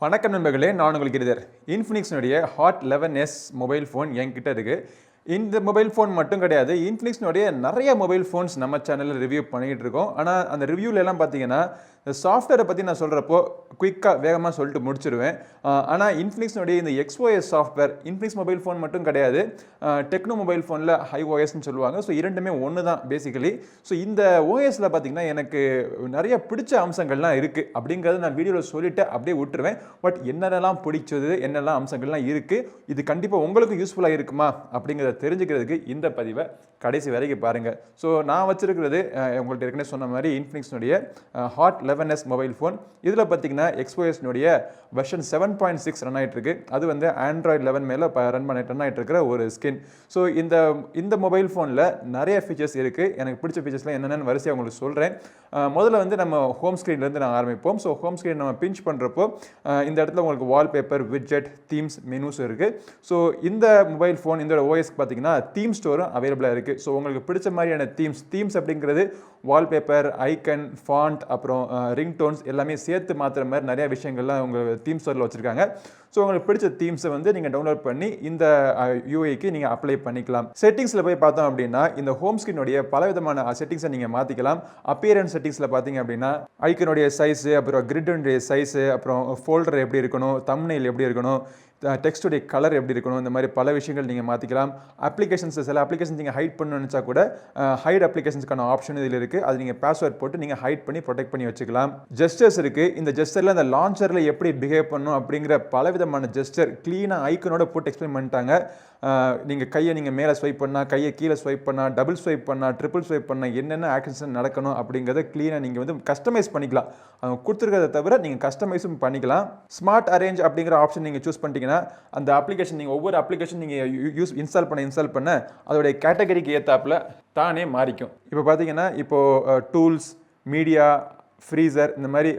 வணக்கம் நண்பர்களே, நான் உங்களுக்கு கிரிதர். இன்ஃபினிக்ஸ்னுடைய ஹாட் 11s மொபைல் ஃபோன் என்கிட்ட இருக்கு. இந்த மொபைல் ஃபோன் மட்டும் கிடையாது, இன்ஃபினிக்ஸ்னுடைய நிறைய மொபைல் ஃபோன்ஸ் நம்ம சேனலில் ரிவ்யூ பண்ணிகிட்டு இருக்கோம். ஆனால் அந்த ரிவ்யூலெல்லாம் பார்த்தீங்கன்னா இந்த சாஃப்ட்வேரை பற்றி நான் சொல்கிறப்போ குயிக்காக வேகமாக சொல்லிட்டு முடிச்சிடுவேன். ஆனால் இன்ஃபினிக்ஸ்னுடைய இந்த XOS software Infinix mobile phone மட்டும் கிடையாது, டெக்னோ மொபைல் ஃபோனில் iOSன்னு சொல்லுவாங்க. ஸோ இரண்டுமே ஒன்று தான் பேசிக்கலி. ஸோ இந்த ஓஎஸில் பார்த்தீங்கன்னா எனக்கு நிறைய பிடிச்ச அம்சங்கள்லாம் இருக்குது. அப்படிங்கிறத நான் வீடியோவில் சொல்லிவிட்டு அப்படியே விட்டுருவேன். பட் என்னென்னலாம் பிடிச்சது, என்னெல்லாம் அம்சங்கள்லாம் இருக்குது, இது கண்டிப்பாக உங்களுக்கு யூஸ்ஃபுல்லாக இருக்குமா அப்படிங்கிறத தெரிஞ்சுக்கிறதுக்கு இந்த பதிவை கடைசி வரைக்கும் பாருங்கள். ஸோ நான் வச்சிருக்கிறது உங்கள்கிட்ட ஏற்கனவே சொன்ன மாதிரி இன்ஃபினிக்ஸ்னுடைய ஹாட் 11s மொபைல் ஃபோன். இதில் பார்த்தீங்கன்னா XOSனுடைய வெர்ஷன் 7.6 ரன் ஆகிட்டு இருக்கு. அது வந்து ஆண்ட்ராய்டு 11 மேலே ரன் ஆகிட்டு இருக்கிற ஒரு ஸ்கின். ஸோ இந்த மொபைல் ஃபோனில் நிறைய ஃபீச்சர்ஸ் இருக்குது. எனக்கு பிடிச்ச ஃபீச்சர்ஸ்லாம் என்னென்னு வரிசையாக உங்களுக்கு சொல்கிறேன். முதல்ல வந்து நம்ம ஹோம் ஸ்க்ரீன்லேருந்து நான் ஆரம்பிப்போம். ஸோ ஹோம் ஸ்க்ரீன் நம்ம பிஞ்ச் பண்ணுறப்போ இந்த இடத்துல உங்களுக்கு வால்பேப்பர், விட்ஜெட், தீம்ஸ், மெனூஸ் இருக்குது. ஸோ இந்த மொபைல் ஃபோன் இந்த ஓஎஸ்க்கு பார்த்தீங்கன்னா தீம் ஸ்டோரும் அவைலபிளாக இருக்குது. ஸோ உங்களுக்கு பிடிச்ச மாதிரியான தீம்ஸ் அப்படிங்கிறது வால்பேப்பர், ஐக்கன், ஃபாண்ட், அப்புறம் ரிங் டோன்ஸ் எல்லாமே சேர்த்து மாற்றுற மாதிரி நிறைய விஷயங்கள்லாம் உங்கள் தீம் ஸ்டோரில் வச்சுருக்காங்க. ஸோ உங்களுக்கு பிடிச்ச தீம்ஸை வந்து நீங்கள் டவுன்லோட் பண்ணி இந்த யூஐக்கு நீங்கள் அப்ளை பண்ணிக்கலாம். செட்டிங்ஸில் போய் பார்த்தோம் அப்படின்னா இந்த ஹோம் ஸ்க்ரீனுடைய பலவிதமான செட்டிங்ஸை நீங்கள் மாற்றிக்கலாம். அப்பியரன்ஸ் செட்டிங்ஸில் பார்த்தீங்க அப்படின்னா ஐக்கனுடைய சைஸு, அப்புறம் கிரிட்டுடைய சைஸு, அப்புறம் ஃபோல்டர் எப்படி இருக்கணும், தம்ப்நெயில் எப்படி இருக்கணும், டெக்ஸ்டுடைய கலர் எப்படி இருக்கணும், இந்த மாதிரி பல விஷயங்கள் நீங்கள் மாற்றிக்கலாம். அப்ளிகேஷன்ஸ், சில அப்ளிகேஷன்ஸ் நீங்கள் ஹைட் பண்ணணும்னு நினச்சா கூட ஹைட் அப்ளிகேஷன்ஸ்க்கான ஆப்ஷன் இதில் இருக்குது. அது நீங்கள் பாஸ்வேர்ட் போட்டு நீங்கள் ஹைட் பண்ணி ப்ரொடெக்ட் பண்ணி வச்சுக்கலாம். ஜெஸ்டர்ஸ் இருக்குது. இந்த ஜெஸ்டரில் அந்த லான்ச்சரில் எப்படி பிஹேவ் பண்ணணும் அப்படிங்கிற பலவிதமான ஜெஸ்டர் க்ளீனாக ஐக்கனோட போட்டு எக்ஸ்பிளைன் பண்ணிட்டாங்க. நீங்கள் கையை நீங்கள் மேலே ஸ்வைப் பண்ணால், கையை கீழே ஸ்வைப் பண்ணால், டபுள் ஸ்வைப் பண்ணால், ட்ரிபிள் ஸ்வைப் பண்ணால் என்னென்ன ஆக்ஷன்ஸ் நடக்கணும் அப்படிங்கிறத க்ளீனாக நீங்கள் வந்து கஸ்டமைஸ் பண்ணிக்கலாம். அவங்க கொடுத்துருக்கிறத தவிர நீங்கள் கஸ்டமைஸும் பண்ணிக்கலாம். ஸ்மார்ட் அரேஞ்ச் அப்படிங்கிற ஆப்ஷன் நீங்கள் சூஸ் பண்ணிட்டீங்கன்னா அந்த அப்ளிகேஷன் நீங்கள் ஒவ்வொரு அப்ளிகேஷன் நீங்கள் இன்ஸ்டால் பண்ண அதோடைய கேட்டகரிக்கு ஏற்றாப்புல தானே மாறிக்கும். இப்போ பார்த்தீங்கன்னா இப்போது டூல்ஸ், மீடியா, ஃப்ரீசர், இந்த மாதிரி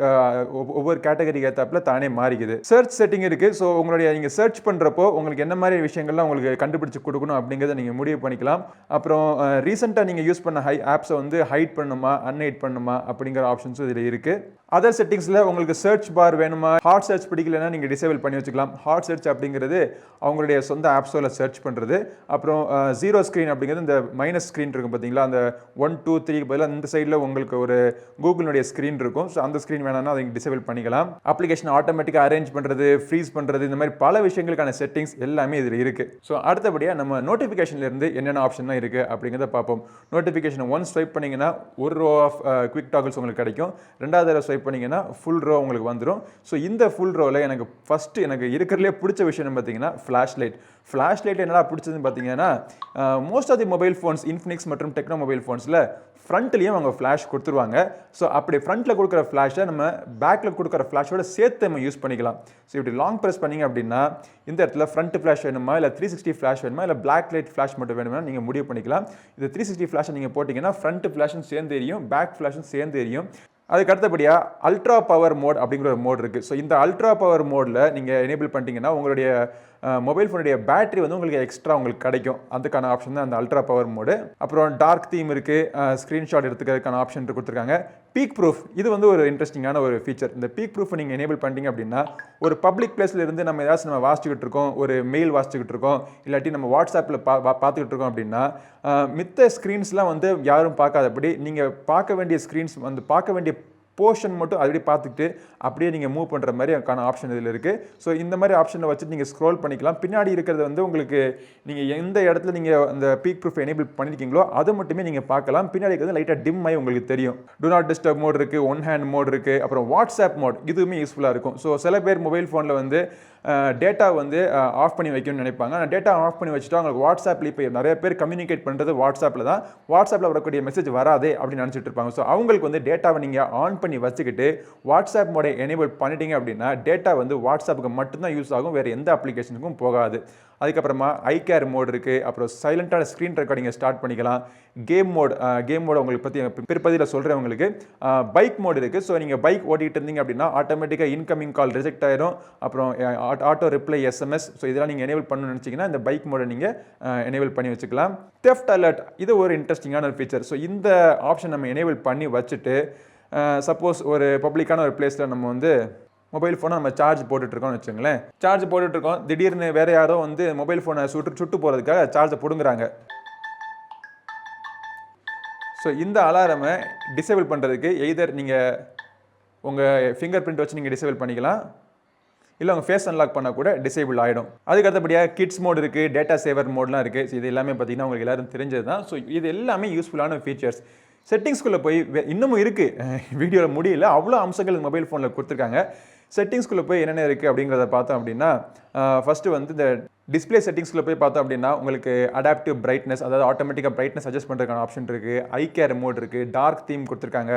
ஒவ்வொரு கேட்டகரிக்கு ஏற்றாப்புல தானே மாறிக்குது. சர்ச் செட்டிங் இருக்குது. ஸோ உங்களுடைய நீங்கள் சர்ச் பண்ணுறப்போ உங்களுக்கு என்ன மாதிரி விஷயங்கள்லாம் உங்களுக்கு கண்டுபிடிச்சி கொடுக்கணும் அப்படிங்கிறத நீங்கள் முடிவு பண்ணிக்கலாம். அப்புறம் ரீசெண்டாக நீங்கள் யூஸ் பண்ண ஆப்ஸை வந்து ஹைட் பண்ணுமா, அன்ஹைட் பண்ணுமா அப்படிங்கிற ஆப்ஷன்ஸும் இதில் இருக்குது. அதர் செட்டிங்ஸில் உங்களுக்கு சர்ச் பார் வேணுமா, ஹாட் சர்ச் பிடிக்கலன்னா நீங்கள் டிசேபிள் பண்ணி வச்சுக்கலாம். ஹாட் சர்ச் அப்படிங்கிறது அவங்களுடைய சொந்த ஆப்ஸோவில் சர்ச் பண்ணுறது. அப்புறம் ஜீரோ ஸ்க்ரீன் அப்படிங்கிறது இந்த மைனஸ் ஸ்க்ரீன் இருக்கும் பார்த்தீங்களா, அந்த 1, 2, 3 பதிலாக இந்த சைடில் உங்களுக்கு ஒரு கூகுளுடைய ஸ்க்ரீன் இருக்கும். ஸோ அந்த ஸ்க்ரீன் வேணாம்னா அதை டிசேபிள் பண்ணிக்கலாம். அப்ளிகேஷன் ஆட்டோமேட்டிக்காக அரேஞ்ச் பண்ணுறது, ஃப்ரீஸ் பண்ணுறது, இந்த மாதிரி பல விஷயங்களுக்கான செட்டிங்ஸ் எல்லாமே இதில் இருக்குது. ஸோ அடுத்தபடியாக நம்ம நோட்டிஃபிகேஷன்லேருந்து என்னென்ன ஆப்ஷன்லாம் இருக்குது அப்படிங்கிறத பார்ப்போம். நோட்டிஃபிகேஷன் 1 ஸ்வைப் பண்ணிங்கன்னா ஒரு ரோ ஆஃப் குவிக் டாகிள்ஸ் உங்களுக்கு கிடைக்கும். ரெண்டாவது தடவை ஸ்வைப் பண்ணிங்கன்னா ஃபுல் ரோ உங்களுக்கு வந்துடும். ஸோ இந்த ஃபுல் ரோவில் எனக்கு இருக்கிறதுலே பிடிச்ச விஷயம் பார்த்தீங்கன்னா ஃப்ளாஷ் லைட் என்னடா பிடிச்சதுன்னு பார்த்தீங்கன்னா most of the mobile phones Infinix மற்றும் டெக்னோ மொபைல் ஃபோன்ஸில் ஃப்ரண்ட்லேயும் அவங்க ஃப்ளாஷ் கொடுத்துருவாங்க. ஸோ அப்படி ஃப்ரண்ட்டில் கொடுக்குற ஃப்ளாஷை நம்ம பேக்கில் கொடுக்குற ஃப்ளாஷோட சேர்த்து நம்ம யூஸ் பண்ணிக்கலாம். ஸோ இப்படி லாங் ப்ரெஸ் பண்ணிங்க அப்படின்னா இந்த இடத்துல ஃப்ரண்ட் ஃப்ளாஷ் வேணுமா, இல்லை 360 ஃப்ளாஷ் வேணுமா, இல்லை பிளாக் லைட் ஃப்ளாஷ் மட்டும் வேணுமா நீங்கள் முடிவு பண்ணிக்கலாம். இது 360 ஃப்ளாஷை நீங்கள் போட்டிங்கன்னா ஃப்ரண்ட் ஃப்ளாஷும் சேர்ந்து எரியும், பேக் ஃப்ளாஷும் சேர்ந்து எரியும். அதுக்கு அடுத்தபடியாக அல்ட்ரா பவர் மோட் அப்படிங்கிற ஒரு மோட் இருக்குது. ஸோ இந்த அல்ட்ரா பவர் மோடில் நீங்கள் எனேபிள் பண்ணிட்டீங்கன்னா உங்களுடைய மொபைல் ஃபோனுடைய பேட்டரி வந்து உங்களுக்கு எக்ஸ்ட்ரா உங்களுக்கு கிடைக்கும். அதுக்கான ஆப்ஷன் தான் அந்த அல்ட்ரா பவர் மோடு. அப்புறம் டார்க் தீம் இருக்குது, ஸ்க்ரீன்ஷாட் எடுத்துக்கிறதுக்கான ஆப்ஷன் கொடுத்துருக்காங்க. பீக் ப்ரூஃப், இது வந்து ஒரு இன்ட்ரெஸ்டிங்கான ஒரு ஃபீச்சர். இந்த பீக் ப்ரூஃப் நீங்கள் எனேபிள் பண்ணிட்டீங்க அப்படின்னா ஒரு பப்ளிக் பிளேஸில் இருந்து நம்ம ஏதாச்சும் நம்ம வாசிச்சுக்கிட்டு இருக்கோம், ஒரு மெயில் வாசிச்சுக்கிட்டு இருக்கோம், இல்லாட்டி நம்ம வாட்ஸ்அப்பில் பார்த்துக்கிட்டு இருக்கோம் அப்படின்னா மித்த ஸ்க்ரீன்ஸ்லாம் வந்து யாரும் பார்க்காதபடி நீங்கள் பார்க்க வேண்டிய ஸ்க்ரீன்ஸ் வந்து பார்க்க வேண்டிய போர்ஷன் மட்டும் அப்படி பார்த்துக்கிட்டு அப்படியே நீங்கள் மூவ் பண்ணுற மாதிரி அதுக்கான ஆப்ஷன் இதில் இருக்குது. ஸோ இந்த மாதிரி ஆப்ஷனை வச்சுட்டு நீங்கள் ஸ்க்ரோல் பண்ணிக்கலாம். பின்னாடி இருக்கிறது வந்து உங்களுக்கு நீங்கள் எந்த இடத்துல நீங்கள் அந்த பீக் ப்ரூஃப் எனேபிள் பண்ணியிருக்கீங்களோ அதை மட்டுமே நீங்கள் பார்க்கலாம். பின்னாடி இருக்கிறது லைட்டாக டிம் ஆகி உங்களுக்கு தெரியும். டு நாட் டிஸ்டர்ப் மோட் இருக்குது, ஒன் ஹேண்ட் மோட் இருக்குது, அப்புறம் வாட்ஸ்அப் மோட், இதுவுமே யூஸ்ஃபுல்லாக இருக்கும். ஸோ சில பேர் மொபைல் ஃபோனில் வந்து டேட்டா வந்து ஆஃப் பண்ணி வைக்கணும்னு நினைப்பாங்க. ஆனால் டேட்டா ஆஃப் பண்ணி வச்சுட்டு அவங்களுக்கு வாட்ஸ்அப்பில் இப்போ நிறைய பேர் கம்யூனிகேட் பண்ணுறது வாட்ஸ்அப்பில் தான். வாட்ஸ்அப்பில் வரக்கூடிய மெசேஜ் வராதே அப்படின்னு நினச்சிட்டு இருப்பாங்க. ஸோ அவங்களுக்கு வந்து டேட்டாவை நீங்கள் ஆன் பண்ணி வச்சுக்கிட்டு வாட்ஸ்அப் மோடை எனேபிள் பண்ணிட்டீங்க அப்படின்னா டேட்டா வந்து வாட்ஸ்அப்புக்கு மட்டும்தான் யூஸ் ஆகும், வேறு எந்த அப்ளிகேஷனுக்கும் போகாது. அதுக்கப்புறமா ஐ கேர் மோட் இருக்குது. அப்புறம் சைலண்டான ஸ்க்ரீன் ரெக்கார்டிங்கை ஸ்டார்ட் பண்ணிக்கலாம். கேம் மோட் உங்களுக்கு பற்றி பிற்பதியில் சொல்கிறேன். உங்களுக்கு பைக் மோட் இருக்குது. ஸோ நீங்கள் பைக் ஓட்டிகிட்டு இருந்தீங்க அப்படின்னா ஆட்டோமேட்டிக்காக இன்கமிங் கால் ரிஜெக்ட் ஆயிரும். அப்புறம் ஆட்டோ ரிப்ளை SMS, ஸோ இதெல்லாம் நீங்கள் எனேபிள் பண்ணணும்னு நினச்சிங்கன்னா இந்த பைக் மோடை நீங்கள் எனேபிள் பண்ணி வச்சுக்கலாம். தெஃப்ட் அலர்ட், இது ஒரு இன்ட்ரெஸ்டிங்கான ஒரு ஃபீச்சர். ஸோ இந்த ஆப்ஷன் நம்ம எனேபிள் பண்ணி வச்சுட்டு சப்போஸ் ஒரு பப்ளிக்கான ஒரு பிளேஸில் நம்ம வந்து மொபைல் ஃபோனை நம்ம சார்ஜ் போட்டுட்ருக்கோம்னு வச்சுங்களேன். சார்ஜ் போட்டுட்ருக்கோம், திடீர்னு வேறு யாரோ வந்து மொபைல் ஃபோனை சுட்டு போகிறதுக்காக சார்ஜை பிடுங்குறாங்க. ஸோ இந்த அலாரமை டிசேபிள் பண்ணுறதுக்கு எய்தர் நீங்கள் உங்கள் ஃபிங்கர் பிரிண்ட் வச்சு நீங்கள் டிசேபிள் பண்ணிக்கலாம், இல்லை உங்கள் ஃபேஸ் அன்லாக் பண்ணால் கூட டிசேபிள் ஆகிடும். அதுக்கு அடுத்தபடியாக கிட்ஸ் மோட் இருக்குது, டேட்டா சேவர் மோட்லாம் இருக்குது. ஸோ இது எல்லாமே பார்த்தீங்கன்னா உங்களுக்கு எல்லோரும் தெரிஞ்சது தான். ஸோ இது எல்லாமே யூஸ்ஃபுல்லான ஃபீச்சர்ஸ். செட்டிங்ஸ்குள்ளே போய் இன்னமும் இருக்குது, வீடியோவில் முடியல, அவ்வளோ அம்சங்கள் மொபைல் ஃபோனில் கொடுத்துருக்காங்க. செட்டிங்ஸ்குள்ளே போய் என்னென்ன இருக்குது அப்படிங்கிறத பார்த்தோம் அப்படின்னா, ஃபஸ்ட்டு வந்து இந்த டிஸ்பிளே செட்டிங்ஸ்குள்ளே போய் பார்த்தோம் அப்படின்னா உங்களுக்கு அடாப்டிவ் பிரைட்னஸ், அதாவது ஆட்டோமேட்டிக்காக பிரைட்னஸ் அட்ஜஸ்ட் பண்ணுறதுக்கான ஆப்ஷன் இருக்குது, ஐ கேர் மோட் இருக்குது, டார்க் தீம் கொடுத்துருக்காங்க,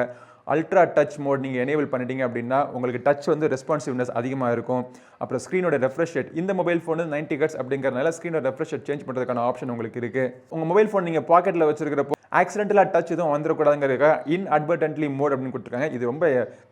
அல்ட்ரா டச் மோட் நீங்கள் எனேபிள் பண்ணிட்டீங்க அப்படின்னா உங்களுக்கு டச் வந்து ரெஸ்பான்சிவ்னஸ் அதிகமாக இருக்கும். அப்புறம் ஸ்க்ரீனோட ரெஃப்ரெஷ் ரேட், இந்த மொபைல் ஃபோன் 90 ஹெர்ட்ஸ் அப்படிங்கிறதுனால ஸ்க்ரீனோட ரெஃப்ரெஷ் ரேட் சேஞ்ச் பண்ணுறதுக்கான ஆப்ஷன் உங்களுக்கு இருக்குது. உங்கள் மொபைல் ஃபோன் நீங்கள் பாக்கெட்டில் வச்சிருக்கிறப்போ ஆக்சிடென்டலாக டச் எதுவும் வந்துடக்கூடாதுங்கிறதுக்காக இன்அட்வர்டன்ட்லி மோட் அப்படின்னு கொடுத்துருக்காங்க. இது ரொம்ப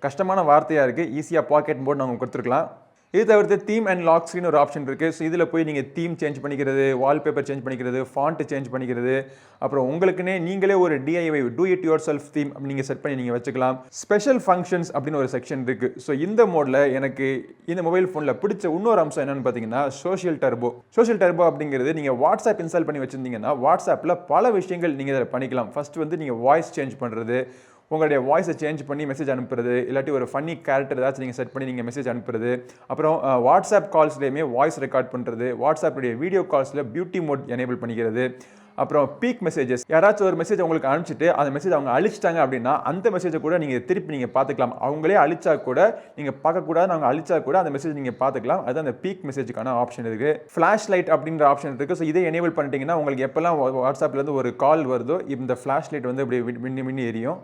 கஷ்டமான வார்த்தையாக இருக்குது, ஈஸியாக பாக்கெட் மோட் நாங்கள் கொடுத்துருக்கலாம். இது தவிர்த்து தீம் அண்ட் லாக் ஸ்க்ரீன் ஒரு ஆப்ஷன் இருக்குது. ஸோ இதில் போய் நீங்கள் தீம் சேஞ்ச் பண்ணிக்கிறது, வால்பேப்பர் சேஞ்ச் பண்ணிக்கிறது, ஃபாண்ட் சேஞ்ச் பண்ணிக்கிறது, அப்புறம் உங்களுக்குன்னே நீங்களே ஒரு DIY do it your self theme நீங்கள் செட் பண்ணி நீங்கள் வச்சுக்கலாம். ஸ்பெஷல் ஃபங்க்ஷன்ஸ் அப்படின்னு ஒரு செக்ஷன் இருக்குது. ஸோ இந்த மோடில் எனக்கு இந்த மொபைல் ஃபோனில் பிடிச்ச இன்னொரு அம்சம் என்னென்னு பார்த்தீங்கன்னா சோஷியல் டர்போ. சோஷியல் டர்போ அப்படிங்கிறது நீங்கள் வாட்ஸ்அப் இன்ஸ்டால் பண்ணி வச்சுருந்தீங்கன்னா வாட்ஸ்அப்பில் பல விஷயங்கள் நீங்கள் இதில் பண்ணிக்கலாம். ஃபஸ்ட்டு வந்து நீங்கள் வாய்ஸ் சேஞ்ச் பண்ணுறது, உங்களுடைய வாய்ஸை சேஞ்ச் பண்ணி மெசேஜ் அனுப்புறது, இல்லாட்டி ஒரு ஃபன்னி கேரக்டர் ஏதாச்சும் நீங்கள் செட் பண்ணி நீங்கள் மெசேஜ் அனுப்புறது, அப்புறம் வாட்ஸ்அப் கால்ஸ்லேயுமே வாய்ஸ் ரெக்கார்ட் பண்ணுறது, வாட்ஸ்அப்புடைய வீடியோ கால்ஸில் பியூட்டி மோட் எனேபிள் பண்ணிக்கிறது, அப்புறம் பீக் மெசேஜஸ், யாராச்சும் ஒரு மெசேஜ் உங்களுக்கு அனுப்பிச்சிட்டு அந்த மெசேஜ் அவங்க அழிச்சிட்டாங்க அப்படின்னா அந்த மெசேஜை கூட நீங்கள் திருப்பி நீங்கள் பார்த்துக்கலாம். அவங்களே அழிச்சா கூட நீங்கள் பார்க்கக்கூடாது, அவங்க அழிச்சா கூட அந்த மெசேஜ் நீங்கள் பார்த்துக்கலாம். அது அந்த பீக் மெசேஜுக்கான ஆப்ஷன் இருக்குது. ஃப்ளாஷ் லைட் அப்படின்ற ஆப்ஷன் இருக்குது. ஸோ இதை எனேபிள் பண்ணிட்டீங்கன்னா உங்களுக்கு எப்போல்லாம் வாட்ஸ்அப்லேருந்து ஒரு கால் வருதோ இந்த ஃப்ளாஷ் லைட் வந்து அப்படி மின்னி எரியும்.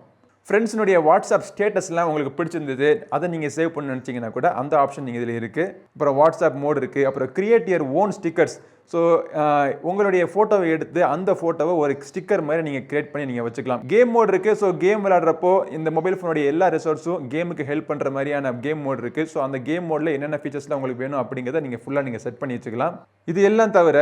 ஃப்ரெண்ட்ஸினுடைய வாட்ஸ்அப் ஸ்டேட்டஸ்லாம் உங்களுக்கு பிடிச்சிருந்தது, அதை நீங்கள் சேவ் பண்ண நினச்சிங்கன்னா கூட அந்த ஆப்ஷன் நீங்கள் இதில் இருக்குது. அப்புறம் வாட்ஸ்அப் மோட் இருக்குது. அப்புறம் create your own stickers. So உங்களுடைய ஃபோட்டோவை எடுத்து அந்த ஃபோட்டோவை ஒரு ஸ்டிக்கர் மாதிரி நீங்கள் கிரியேட் பண்ணி நீங்கள் வச்சுக்கலாம். கேம் மோட் இருக்குது. ஸோ கேம் விளையாடுறப்போ இந்த மொபைல் ஃபோனுடைய எல்லா ரிசோர்ஸும் கேமுக்கு ஹெல்ப் பண்ணுற மாதிரியான கேம் மோட் இருக்குது. ஸோ அந்த கேம் மோடில் என்னென்ன ஃபீச்சர்ஸ்லாம் உங்களுக்கு வேணும் அப்படிங்கிறத நீங்கள் ஃபுல்லாக நீங்கள் செட் பண்ணி வச்சுக்கலாம். இது எல்லாம் தவிர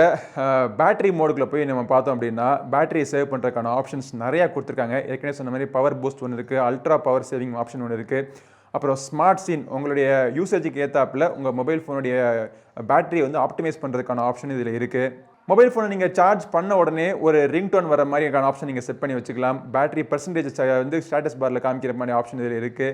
பேட்டரி மோடுக்குள்ளே போய் நம்ம பார்த்தோம் அப்படின்னா பேட்டரியை சேவ் பண்ணுறதுக்கான ஆப்ஷன்ஸ் நிறையா கொடுத்துருக்காங்க. ஏற்கனவே சொன்ன மாதிரி பவர் பூஸ்ட் ஒன்று இருக்குது, அல்ட்ரா பவர் சேவிங் ஆப்ஷன் ஒன்று இருக்குது, அப்புறம் ஸ்மார்ட் சீன், உங்களுடைய யூசேஜுக்கு ஏற்றாப்பில் உங்கள் மொபைல் ஃபோனுடைய பேட்டரியை வந்து ஆப்டிமைஸ் பண்ணுறதுக்கான ஆப்ஷன் இதில் இருக்குது. மொபைல் ஃபோனை நீங்கள் சார்ஜ் பண்ண உடனே ஒரு ரிங் டோன் வர மாதிரியான ஆப்ஷன் நீங்கள் செட் பண்ணி வச்சுக்கலாம். பேட்டரி பர்சன்டேஜ் வந்து ஸ்டேட்டஸ் பாரில் காமிக்கிற மாதிரி ஆப்ஷன் இதில் இருக்குது.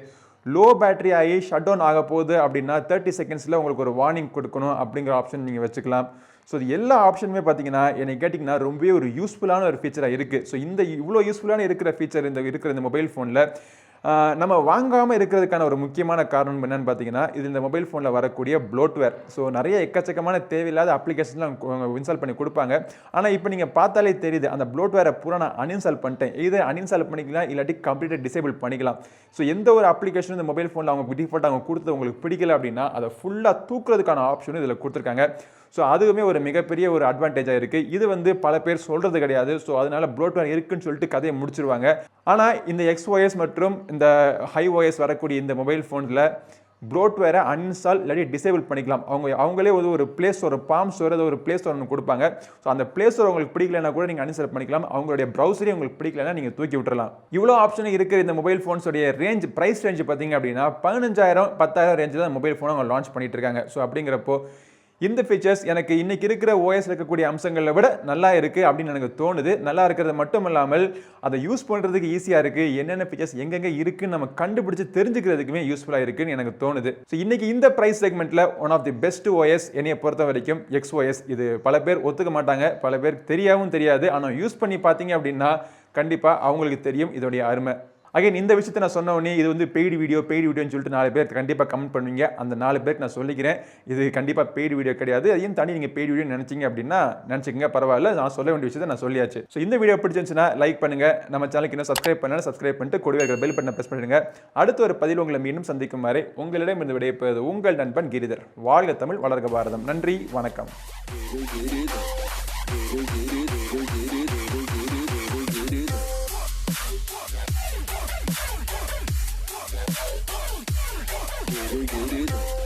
லோ பேட்டரி ஆகி ஷட் டவுன் ஆக போகுது அப்படின்னா 30 செகண்ட்ஸில் உங்களுக்கு ஒரு வார்னிங் கொடுக்கணும் அப்படிங்கிற ஆப்ஷன் நீங்கள் வச்சுக்கலாம். ஸோ இது எல்லா ஆப்ஷனுமே பார்த்தீங்கன்னா என்னை கேட்டிங்கன்னா ரொம்பவே ஒரு யூஸ்ஃபுல்லான ஒரு ஃபீச்சராக இருக்குது. ஸோ இந்த இவ்வளோ யூஸ்ஃபுல்லான இருக்கிற ஃபீச்சர் இருக்கிற இந்த மொபைல் ஃபோனில் நம்ம வாங்காமல் இருக்கிறதுக்கான ஒரு முக்கியமான காரணம் என்னென்னு பார்த்தீங்கன்னா இது இந்த மொபைல் ஃபோனில் வரக்கூடிய ப்ளோட்வேர். ஸோ நிறைய எக்கச்சக்கமான தேவையில்லாத அப்ளிகேஷன்லாம் இன்ஸ்டால் பண்ணி கொடுப்பாங்க. ஆனால் இப்போ நீங்கள் பார்த்தாலே தெரியுது அந்த ப்ளோட்வேரை பூரா நான் அன்இன்ஸ்டால் பண்ணிட்டேன். இதை அன்இன்ஸ்டால் பண்ணிக்கலாம், இல்லாட்டி கம்ப்ளீட்டாக டிசேபிள் பண்ணிக்கலாம். ஸோ எந்த ஒரு அப்ளிகேஷனும் இந்த மொபைல் ஃபோனில் அவங்க டிஃபால்ட் அவங்க கொடுத்தது உங்களுக்கு பிடிக்கல அப்படின்னா அதை ஃபுல்லாக தூக்குறதுக்கான ஆப்ஷனும் இதில் கொடுத்துருக்காங்க. ஸோ அதுவுமே ஒரு மிகப்பெரிய ஒரு அட்வான்டேஜாக இருக்குது. இது வந்து பல பேர் சொல்கிறது கிடையாது. ஸோ அதனால் ப்ளோட்வேர் இருக்குன்னு சொல்லிட்டு கதையை முடிச்சிருவாங்க. ஆனால் இந்த XOS மற்றும் இந்த HiOS வரக்கூடிய இந்த மொபைல் ஃபோனில் ப்ளோட்வேரை அன்இன்ஸ்டால் இல்லாட்டி டிசேபிள் பண்ணிக்கலாம். அவங்களே ஒரு ப்ளே ஸ்டோர், பாம் ஸ்டோர் ஒரு ப்ளே ஸ்டோர் ஒன்று கொடுப்பாங்க. ஸோ அந்த ப்ளே ஸ்டோர் உங்களுக்கு பிடிக்கலன்னா கூட நீங்கள் அன்இன்ஸ்டால் பண்ணிக்கலாம். அவங்களுடைய ப்ரௌசரே உங்களுக்கு பிடிக்கலன்னா நீங்கள் தூக்கி விட்டுறலாம். இவ்வளோ ஆப்ஷன் இருக்கிற இந்த மொபைல் ஃபோன்ஸோடைய ரேஞ்ச், ப்ரைஸ் ரேஞ்ச் பார்த்தீங்க அப்படின்னா 15,000 10,000 ரேஞ்சில் தான் மொபைல் ஃபோனை அவங்க லான்ச் பண்ணிட்டு இருக்காங்க. ஸோ அப்படிங்கிறப்போ இந்த ஃபீச்சர்ஸ் எனக்கு இன்னைக்கு இருக்கிற ஓஎஸ் இருக்கக்கூடிய அம்சங்களை விட நல்லா இருக்குது அப்படின்னு எனக்கு தோணுது. நல்லா இருக்கிறது மட்டும் இல்லாமல் அதை யூஸ் பண்ணுறதுக்கு ஈஸியாக இருக்குது. என்னென்ன ஃபீச்சர்ஸ் எங்கெங்கே இருக்குன்னு நம்ம கண்டுபிடிச்சு தெரிஞ்சுக்கிறதுக்குமே யூஸ்ஃபுல்லாக இருக்குன்னு எனக்கு தோணுது. ஸோ இன்னைக்கு இந்த ப்ரைஸ் செக்மெண்ட்டில் one of the best OS என்னையை பொறுத்த வரைக்கும் XOS. இது பல பேர் ஒத்துக்க மாட்டாங்க, பல பேர் தெரியாவும் தெரியாது. ஆனால் யூஸ் பண்ணி பார்த்தீங்க அப்படின்னா கண்டிப்பாக அவங்களுக்கு தெரியும் இதோடைய அருமை. அகைன் இந்த விஷயத்தை நான் சொன்ன உடனே இது வந்து பெய்டு வீடியோன்னு சொல்லிட்டு 4 பேர் கண்டிப்பாக கமெண்ட் பண்ணுவீங்க. அந்த 4 பேருக்கு நான் சொல்லிக்கிறேன், இது கண்டிப்பாக பெய்டு வீடியோ கிடையாது. அதையும் தாண்டி நீங்கள் பெய்டு வீடியோ நினச்சிங்க அப்படின்னா நினச்சிக்கங்க, பரவாயில்ல. நான் சொல்ல வேண்டிய விஷயத்தை நான் சொல்லியாச்சு. ஸோ இந்த வீடியோ பிடிச்சிருந்துச்சுன்னா லைக் பண்ணுங்கள். நம்ம சேனலுக்கு இன்னும் சப்ஸ்கிரைப் பண்ணாலும் சப்ஸ்கிரைப் பண்ணிட்டு கூடவே இருக்கிற பெல் பட்டனை ப்ரெஸ் பண்ணிடுங்க. அடுத்த ஒரு பதிவில் உங்களை மீண்டும் சந்திக்கும் வரை உங்களிடம் இருந்து விடைபெறுவது உங்கள் நண்பன் கிரிதர். வாழ்க தமிழ், வளர்க பாரதம். நன்றி, வணக்கம். Get it.